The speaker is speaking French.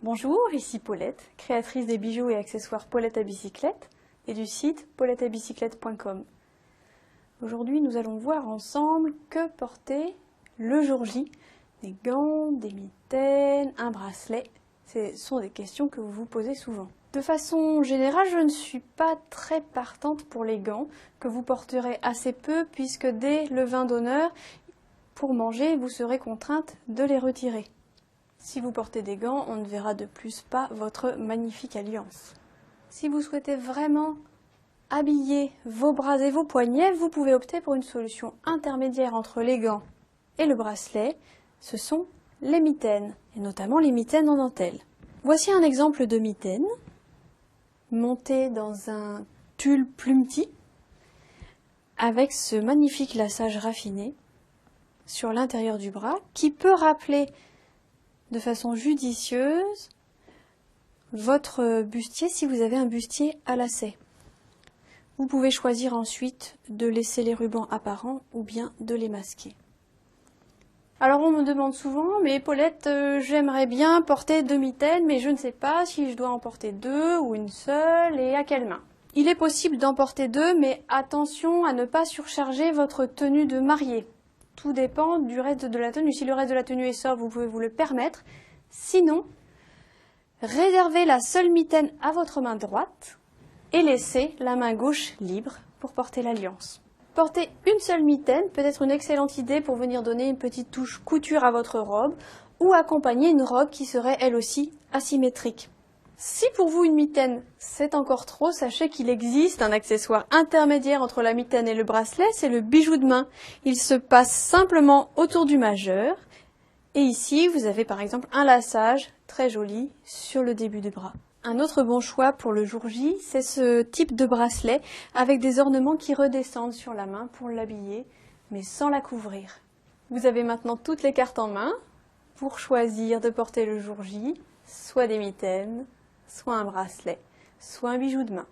Bonjour, ici Paulette, créatrice des bijoux et accessoires Paulette à bicyclette et du site pauletteabicyclette.com. Aujourd'hui, nous allons voir ensemble que porter le jour J. Des gants, des mitaines, un bracelet. Ce sont des questions que vous vous posez souvent. De façon générale, je ne suis pas très partante pour les gants, que vous porterez assez peu puisque dès le vin d'honneur, pour manger, vous serez contrainte de les retirer. Si vous portez des gants, on ne verra de plus pas votre magnifique alliance. Si vous souhaitez vraiment habiller vos bras et vos poignets, vous pouvez opter pour une solution intermédiaire entre les gants et le bracelet. Ce sont les mitaines, et notamment les mitaines en dentelle. Voici un exemple de mitaine, montée dans un tulle plumetis, avec ce magnifique laçage raffiné sur l'intérieur du bras, qui peut rappeler de façon judicieuse votre bustier si vous avez un bustier à lacets. Vous pouvez choisir ensuite de laisser les rubans apparents ou bien de les masquer. Alors on me demande souvent, mais Paulette, j'aimerais bien porter 2 mitaines, mais je ne sais pas si je dois en porter 2 ou une seule et à quelle main. Il est possible d'en porter 2, mais attention à ne pas surcharger votre tenue de mariée. Tout dépend du reste de la tenue. Si le reste de la tenue est sobre, vous pouvez vous le permettre. Sinon, réservez la seule mitaine à votre main droite et laissez la main gauche libre pour porter l'alliance. Porter une seule mitaine peut être une excellente idée pour venir donner une petite touche couture à votre robe ou accompagner une robe qui serait elle aussi asymétrique. Si pour vous une mitaine c'est encore trop, sachez qu'il existe un accessoire intermédiaire entre la mitaine et le bracelet, c'est le bijou de main. Il se passe simplement autour du majeur et ici vous avez par exemple un laçage très joli sur le début du bras. Un autre bon choix pour le jour J, c'est ce type de bracelet avec des ornements qui redescendent sur la main pour l'habiller, mais sans la couvrir. Vous avez maintenant toutes les cartes en main pour choisir de porter le jour J, soit des mitaines, soit un bracelet, soit un bijou de main.